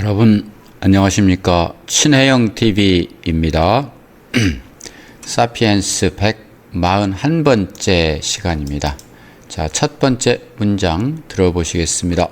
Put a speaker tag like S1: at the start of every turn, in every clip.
S1: 여러분 안녕하십니까. 친해영 TV입니다. 사피엔스 141번째 시간입니다. 자, 첫 번째 문장 들어보시겠습니다.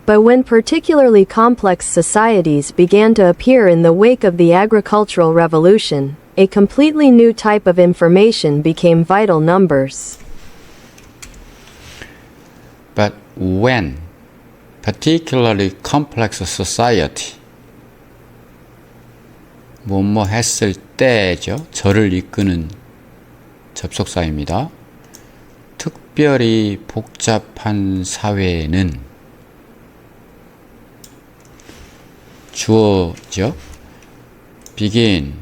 S2: But when particularly complex societies began to appear in the wake of the agricultural revolution, a completely new type of information became vital numbers.
S1: But when particularly complex society 뭐뭐 했을 때죠. 저를 이끄는 접속사입니다. 특별히 복잡한 사회는 주어죠. began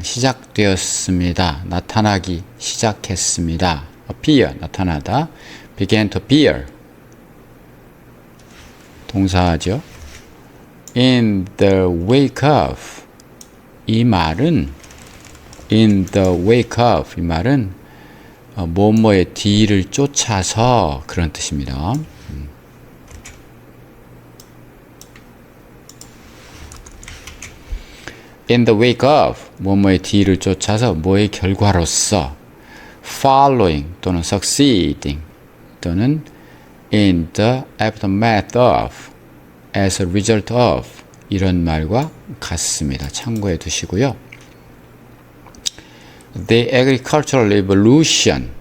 S1: 시작되었습니다. 나타나기 시작했습니다. appear 나타나다. began to appear 동사죠. in the wake of 이 말은 in the wake of 이 말은 뭐뭐의 뒤를 쫓아서 그런 뜻입니다. in the wake of 뭐뭐의 뒤를 쫓아서 뭐의 결과로서 following 또는 succeeding 또는 in the aftermath of as a result of 이런 말과 같습니다. 참고해 두시고요. The agricultural revolution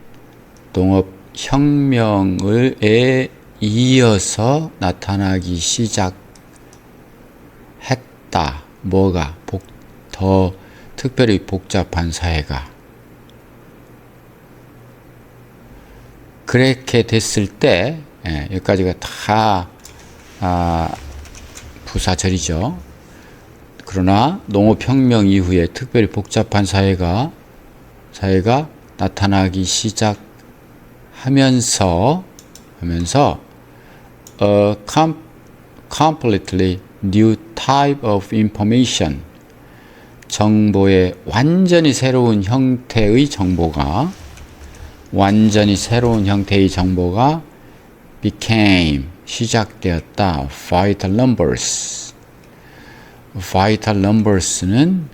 S1: 농업혁명에 이어서 나타나기 시작했다. 뭐가? 더 특별히 복잡한 사회가 그렇게 됐을 때 여기까지가 다 부사절이죠. 그러나 농업혁명 이후에 특별히 복잡한 사회가 나타나기 시작하면서 a completely new type of information 정보의 완전히 새로운 형태의 정보가 became 시작되었다. vital numbers는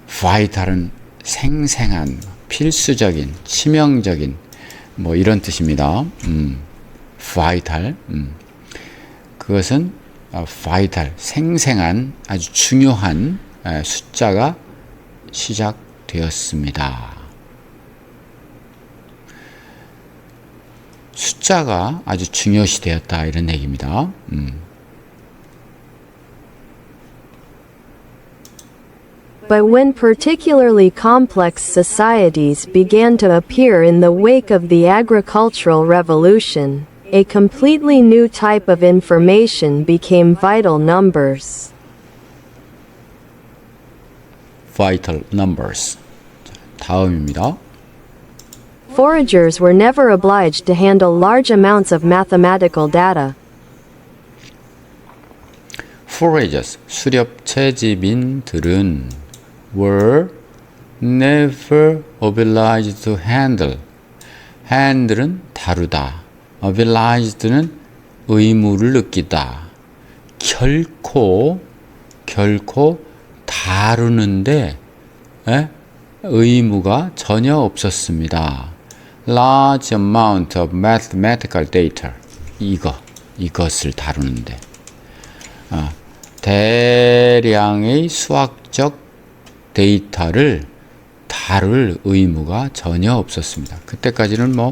S1: vital은 생생한, 필수적인, 치명적인 뭐 이런 뜻입니다. vital 그것은 vital 생생한 아주 중요한 숫자가 시작되었습니다. 숫자가 아주 중요시 되었다 이런 얘기입니다.
S2: But when particularly complex societies began to appear in the wake of the agricultural revolution, a completely new type of information became vital numbers.
S1: vital numbers. 다음입니다.
S2: Foragers were never obliged to handle large amounts of mathematical data.
S1: foragers, 수렵 채집인들은 were never obliged to handle. handle은 다루다. obliged는 의무를 느끼다. 결코 다루는데 의무가 전혀 없었습니다. large amount of mathematical data. 이것을 다루는데 대량의 수학적 데이터를 다룰 의무가 전혀 없었습니다. 그때까지는 뭐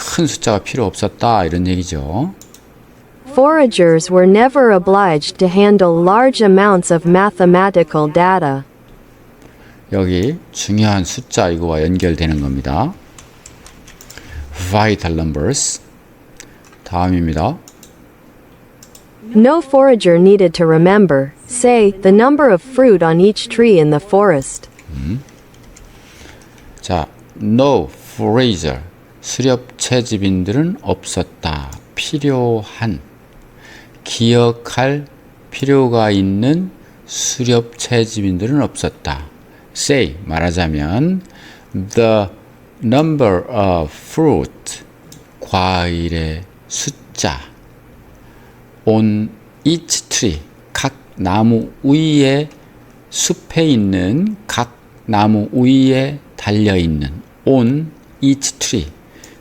S1: 큰 숫자가 필요 없었다 이런 얘기죠.
S2: Foragers were never obliged to handle large amounts of mathematical data.
S1: 여기 중요한 숫자 이거와 연결되는 겁니다. vital numbers. 다음입니다.
S2: No forager needed to remember, say, the number of fruit on each tree in the forest.
S1: 자, no forager. 수렵 채집인들은 없었다. 필요한, 기억할 필요가 있는 수렵 채집인들은 없었다. say, 말하자면 the number of fruit 과일의 숫자. On each tree, 각 나무 위에, 숲에 있는 각 나무 위에 달려있는, on each tree,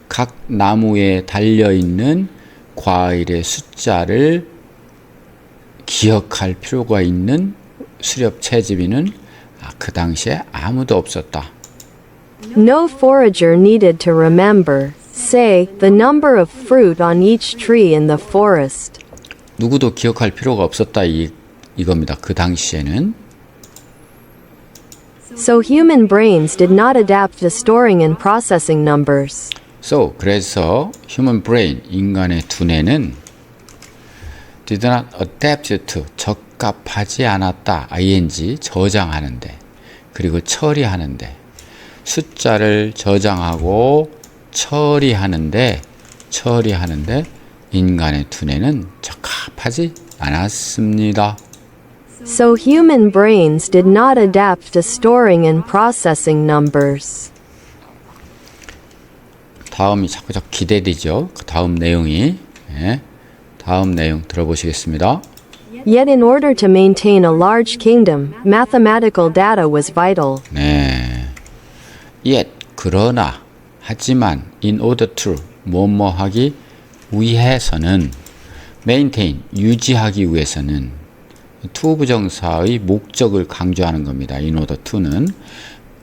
S1: 각 나무에 달려있는 과일의 숫자를 기억할 필요가 있는 수렵 채집이는 그 당시에 아무도 없었다.
S2: No forager needed to remember, say, the number of fruit on each tree in the forest.
S1: 누구도 기억할 필요가 없었다 이겁니다. 그 당시에는.
S2: So human brains did not adapt to storing and processing numbers.
S1: So, 그래서 human brain, 인간의 두뇌는 did not adapt to, 적합하지 않았다. ing, 저장하는데, 그리고 처리하는데, 숫자를 저장하고 처리하는데 인간의 두뇌는 적합하지 않았습니다.
S2: So human brains did not adapt to storing and processing numbers.
S1: 다음이 자꾸 기대되죠. 그 다음 내용이. 예. 다음 내용 들어보시겠습니다.
S2: Yet in order to maintain a large kingdom, mathematical data was vital.
S1: 네. Yet, 그러나, 하지만, in order to, 뭐뭐 하기 위해서는, maintain, 유지하기 위해서는, to 부정사의 목적을 강조하는 겁니다. in order to는,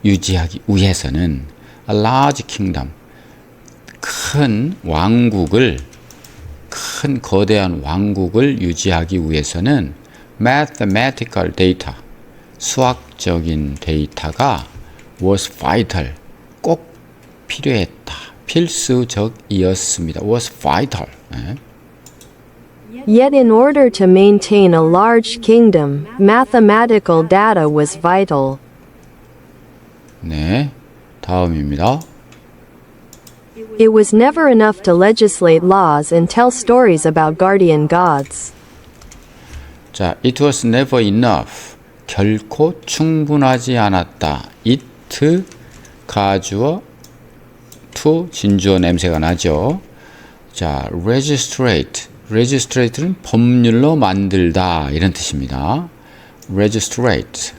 S1: 유지하기 위해서는, a large kingdom, 큰 거대한 왕국을 유지하기 위해서는 mathematical data, 수학적인 데이터가 was vital, 꼭 필요했다. 필수적이었습니다. was vital. 네.
S2: Yet in order to maintain a large kingdom, mathematical data was vital.
S1: 네, 다음입니다.
S2: It was never enough to legislate laws and tell stories about guardian gods.
S1: 자, it was never enough. 결코 충분하지 않았다. it, 가주어, to, 진주어 냄새가 나죠. 자, registrate는 법률로 만들다 이런 뜻입니다. registrate,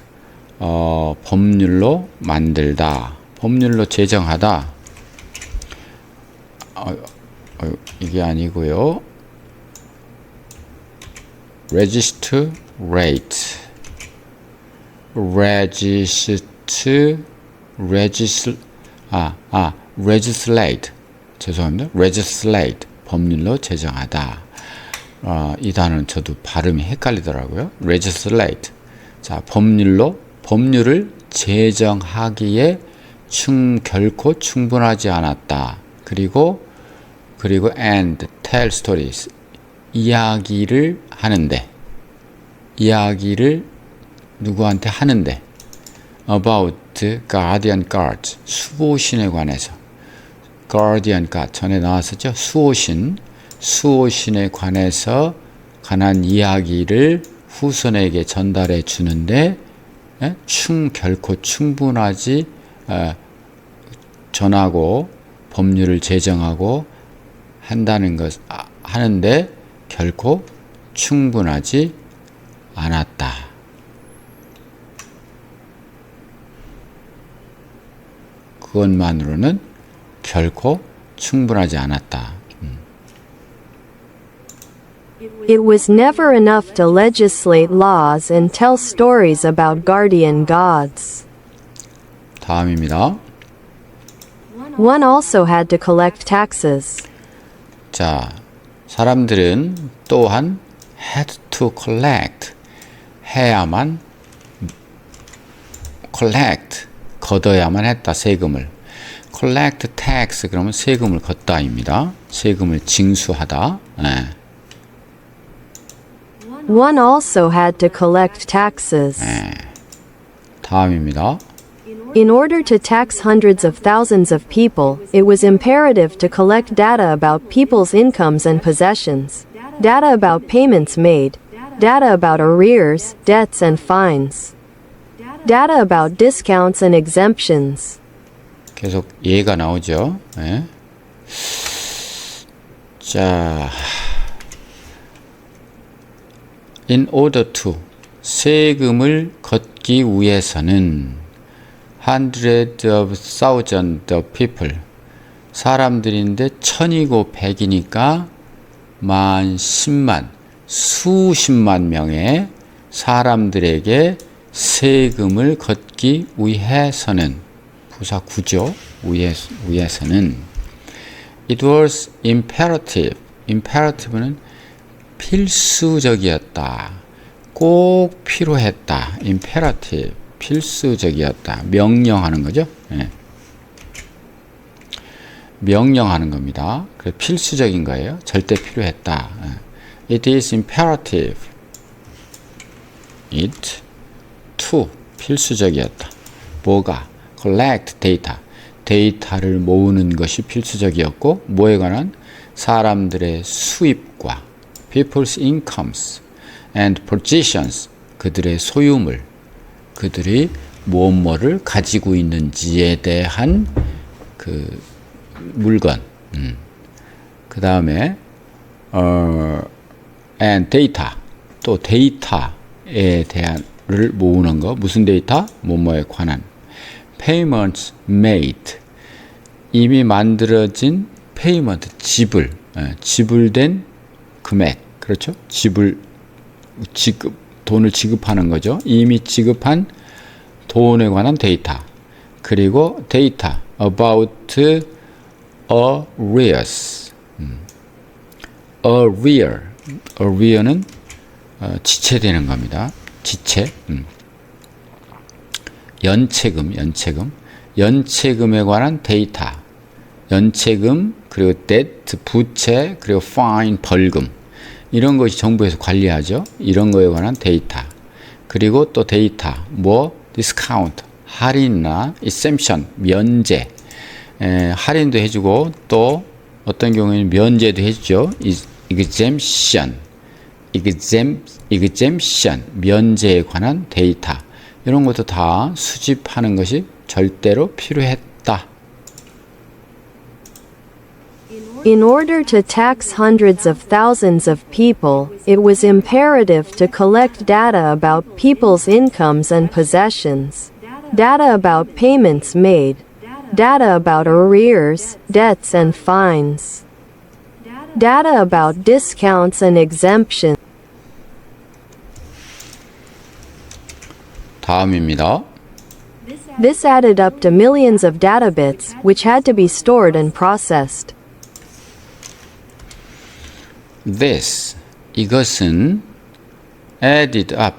S1: 법률로 만들다, 법률로 제정하다. 이게 아니고요. registrate, legislate. 죄송합니다. legislate, 법률로 제정하다. 이 단어는 저도 발음이 헷갈리더라고요. legislate. 자, 법률을 제정하기에 결코 충분하지 않았다. 그리고 and tell stories. 이야기를 누구한테 하는데 about guardian gods. 수호신에 관해서. guardian god 전에 나왔었죠. 수호신에 관한 이야기를 후손에게 전달해 주는데 결코 충분하지 전하고 법률을 제정하고 하는데 결코 충분하지 않았다. 그것만으로는 결코 충분하지 않았다.
S2: It was never enough to legislate laws and tell stories about guardian gods.
S1: 다음입니다.
S2: One also had to collect taxes.
S1: 자, 사람들은 또한 had to collect, 걷어야만 했다, 세금을. collect tax, 그러면 세금을 걷다입니다. 세금을 징수하다. 네.
S2: One also had to collect taxes.
S1: 다음입니다.
S2: In order to tax hundreds of thousands of people, it was imperative to collect data about people's incomes and possessions, data about payments made, data about arrears, debts and fines, data about discounts and exemptions.
S1: 계속 예가 나오죠. 네. 자, in order to 세금을 걷기 위해서는 hundreds of thousands of people 사람들인데 천이고 백이니까 만, 십만, 수십만 명의 사람들에게 세금을 걷기 위해서는 부사 구조 위해서는 it was imperative. imperative는 필수적이었다. 꼭 필요했다. imperative. 필수적이었다. 명령하는 거죠. 네. 명령하는 겁니다. 그래서 필수적인 거예요. 절대 필요했다. It is imperative. It to 필수적이었다. 뭐가? collect data. 데이터를 모으는 것이 필수적이었고 뭐에 관한? 사람들의 수입과 people's incomes and positions. 그들의 소유물. 그들이 무엇뭐를 가지고 있는지에 대한 그 물건. 그 다음에 and data. 또 데이터에 대한을 모으는 거. 무슨 데이터? 뭐뭐에 관한. payments made. 이미 만들어진 payment. 지불. 지불된 금액. 그렇죠? 돈을 지급하는 거죠. 이미 지급한 돈에 관한 데이터. 그리고 데이터 about arrears. arrear는 지체되는 겁니다. 지체. 연체금에 관한 데이터. 연체금, 그리고 debt, 부채, 그리고 fine, 벌금. 이런 것이 정부에서 관리하죠. 이런 거에 관한 데이터. 그리고 또 데이터, discount, 할인이나 exemption, 면제. 할인도 해주고 또 어떤 경우에는 면제도 해주죠. exemption, 면제에 관한 데이터. 이런 것도 다 수집하는 것이 절대로 필요했다.
S2: In order to tax hundreds of thousands of people, it was imperative to collect data about people's incomes and possessions, data about payments made, data about arrears, debts and fines, data about discounts and exemptions.
S1: 다음입니다.
S2: This added up to millions of data bits, which had to be stored and processed.
S1: This, 이것은 added up,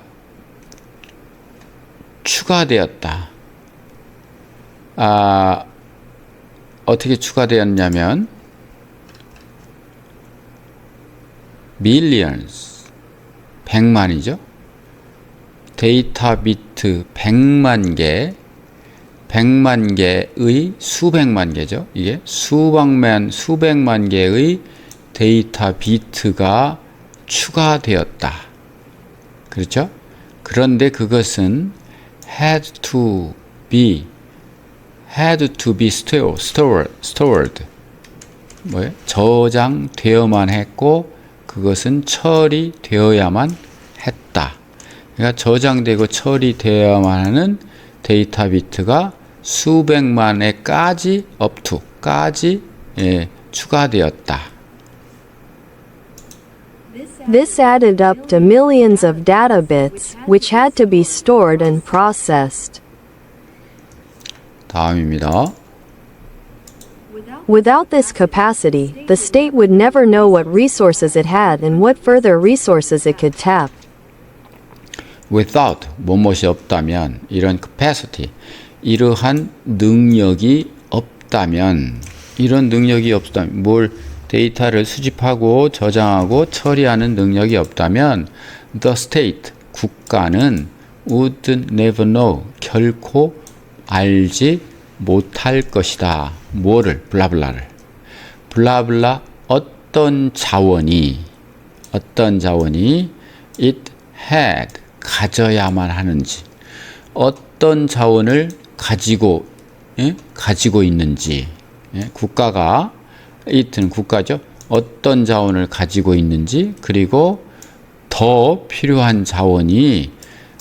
S1: 추가되었다. 어떻게 추가되었냐면 millions, 100만이죠. 데이터 비트 100만 개의 수백만 개죠. 이게 수백만 개의 데이터 비트가 추가되었다. 그렇죠? 그런데 그것은 had to be stored. 뭐예요? 저장되어만 했고 그것은 처리되어야만 했다. 그러니까 저장되고 처리되어야만 하는 데이터 비트가 수백만에까지 upto까지 추가되었다.
S2: This added up to millions of data bits, which had to be stored and processed.
S1: 다음입니다.
S2: Without this capacity, the state would never know what resources it had and what further resources it could tap.
S1: Without, 무엇이 없다면, 이런 capacity, 이러한 능력이 없다면, 뭘 데이터를 수집하고 저장하고 처리하는 능력이 없다면 the state, 국가는 would never know, 결코 알지 못할 것이다. 뭐를? 블라블라를. 블라블라 어떤 자원이 it had, 가져야만 하는지, 어떤 자원을 가지고 있는지, 국가가 it는 국가죠. 어떤 자원을 가지고 있는지, 그리고 더 필요한 자원이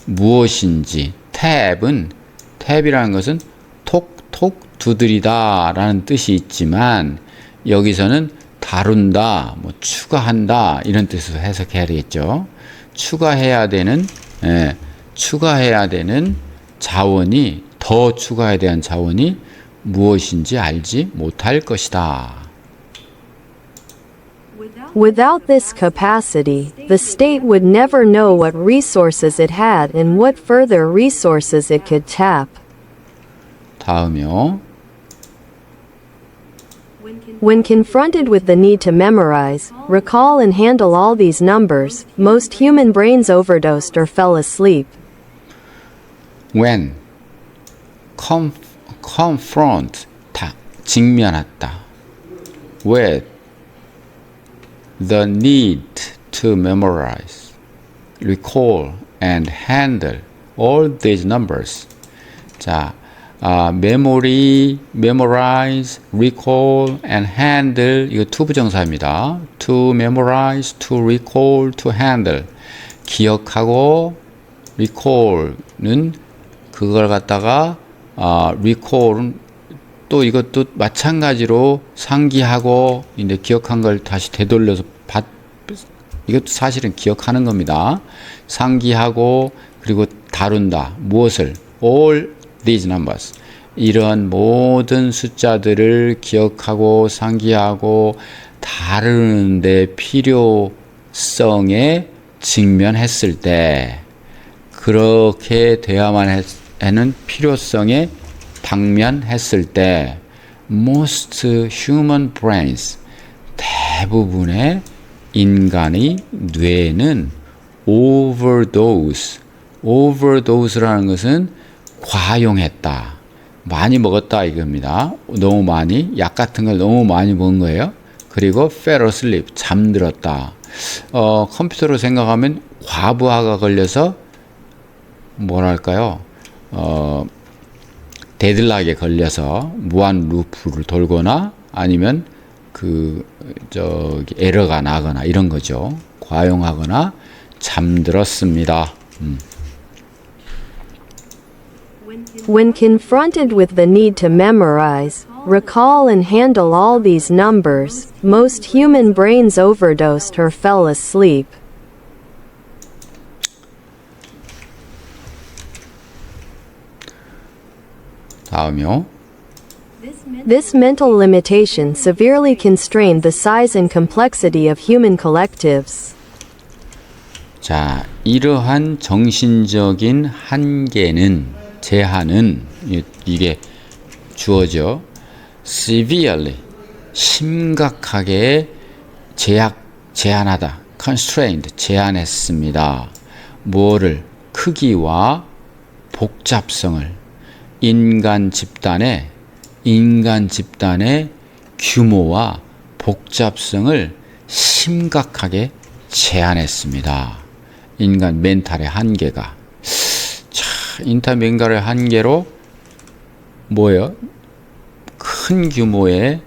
S1: 무엇인지. 탭이라는 것은 톡톡 두드리다 라는 뜻이 있지만 여기서는 다룬다, 뭐 추가한다 이런 뜻으로 해석해야 되겠죠. 추가해야 되는 자원이, 더 추가해야 되는 자원이 무엇인지 알지 못할 것이다.
S2: Without this capacity, the state would never know what resources it had and what further resources it could tap.
S1: 다음이요.
S2: When confronted with the need to memorize, recall and handle all these numbers, most human brains overdosed or fell asleep.
S1: When confront 직면하다 with the need to memorize, recall and handle all these numbers. 자, memory, memorize, recall and handle 이거 투부정사입니다. To memorize, to recall, to handle. 기억하고 recall은 그걸 갖다가 recall은 또 이것도 마찬가지로 상기하고 이제 기억한 걸 다시 되돌려서 이것도 사실은 기억하는 겁니다. 상기하고 그리고 다룬다. 무엇을? All these numbers. 이런 모든 숫자들을 기억하고 상기하고 다루는데 필요성에 직면했을 때, 그렇게 돼야만 하는 필요성에 당면했을 때 most human brains, 대부분의 인간의 뇌는 overdose라는 것은 과용했다, 많이 먹었다 이겁니다. 너무 많이, 약 같은 걸 너무 많이 먹은 거예요. 그리고 fell asleep, 잠들었다. 컴퓨터로 생각하면 과부하가 걸려서 뭐랄까요, 데들락에 걸려서 무한 루프를 돌거나 아니면 에러가 나거나 이런 거죠. 과용하거나 잠들었습니다.
S2: When confronted with the need to memorize, recall and handle all these numbers, most human brains overdosed or fell asleep.
S1: 다음이요.
S2: This mental limitation severely constrained the size and complexity of human collectives.
S1: 자, 이러한 정신적인 제한은 이게 주어져 severely, 심각하게 제한하다, constrained, 제한했습니다. 뭐를? 크기와 복잡성을, 인간 집단의 규모와 복잡성을 심각하게 제한했습니다. 인간 멘탈의 한계가. 인간 멘탈의 한계로 뭐예요? 큰 규모의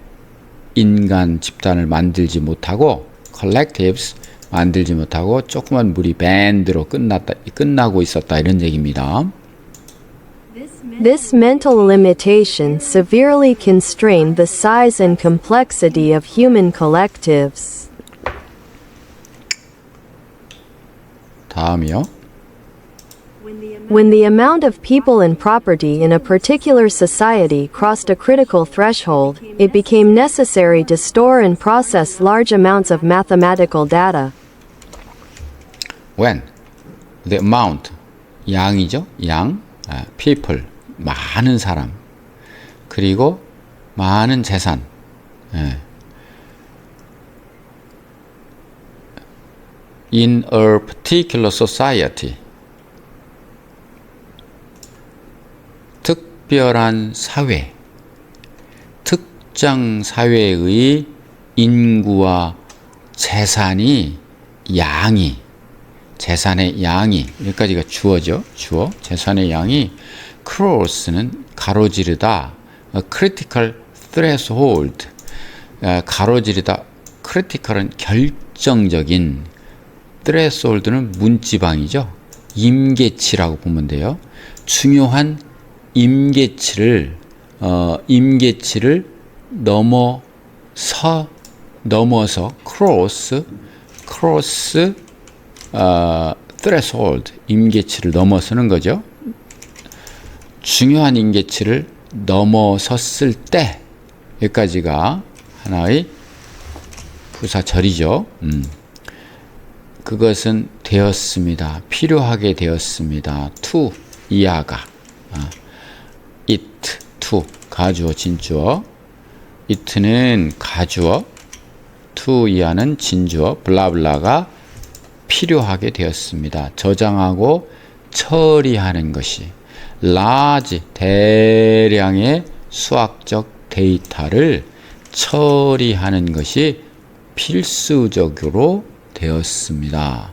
S1: 인간 집단을 만들지 못하고, collectives 만들지 못하고 조그만 무리 밴드로 끝나고 있었다 이런 얘기입니다.
S2: This mental limitation severely constrained the size and complexity of human collectives.
S1: 다음이요.
S2: When the amount of people and property in a particular society crossed a critical threshold, it became necessary to store and process large amounts of mathematical data.
S1: When the amount, 양이죠, people, 많은 사람, 그리고 많은 재산, in a particular society, 특별한 사회, 특정 사회의 인구와 재산의 양이, 여기까지가 주어죠. 재산의 양이 cross는 가로지르다, critical threshold, 가로지르다, 크리티컬은 결정적인, threshold는 문지방이죠. 임계치라고 보면 돼요. 중요한 임계치를 넘어서 cross threshold, 임계치를 넘어서는 거죠. 중요한 임계치를 넘어섰을 때, 여기까지가 하나의 부사절이죠. 그것은 되었습니다. 필요하게 되었습니다. to 이하가 it to 가주어 진주어, it는 가주어, to 이하는 진주어, 블라블라가 필요하게 되었습니다. 저장하고 처리하는 것이 large 대량의 수학적 데이터를 처리하는 것이 필수적으로 되었습니다.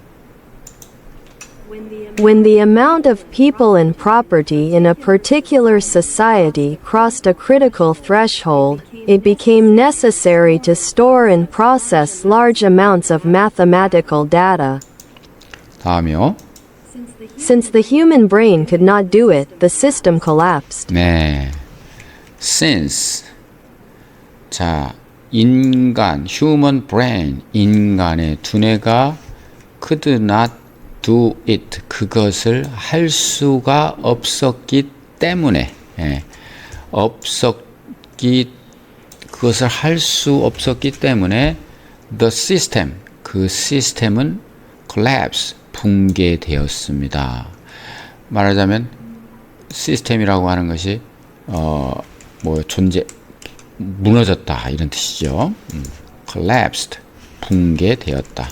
S2: When the amount of people and property in a particular society crossed a critical threshold, it became necessary to store and process large amounts of mathematical data.
S1: 다음이요.
S2: Since the human brain could not do it, the system collapsed.
S1: 네. since. 자, 인간, human brain, 인간의 두뇌가 could not do it, 그것을 할 수가 없었기 때문에, 그것을 할 수 없었기 때문에 the system, 그 시스템은 collapse, 붕괴되었습니다. 말하자면 시스템이라고 하는 것이 무너졌다 이런 뜻이죠. collapsed, 붕괴되었다.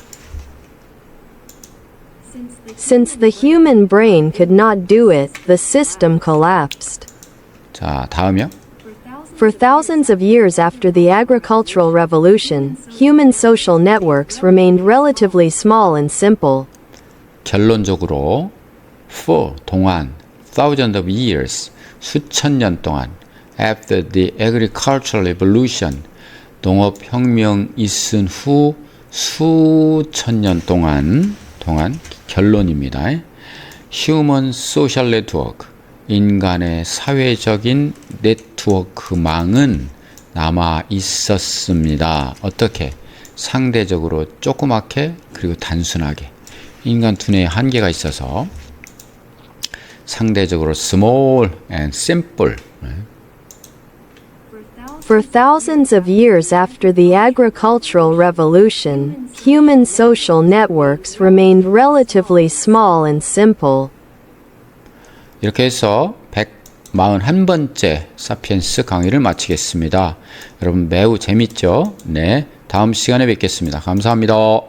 S2: Since the human brain could not do it, the system collapsed.
S1: 자, 다음이요.
S2: For thousands of years after the agricultural revolution, human social networks remained relatively small and simple.
S1: 결론적으로 for 동안 thousands of years 수천 년 동안 after the agricultural revolution 농업혁명 있은 후 수천 년 동안 결론입니다. Human social network 인간의 사회적인 네트워크망은 남아 있었습니다. 어떻게? 상대적으로 조그맣게 그리고 단순하게. 인간 두뇌에 한계가 있어서 상대적으로 small and simple.
S2: For thousands of years after the agricultural revolution, human social networks remained relatively small and simple.
S1: 이렇게 해서 141번째 사피엔스 강의를 마치겠습니다. 여러분 매우 재밌죠? 네, 다음 시간에 뵙겠습니다. 감사합니다.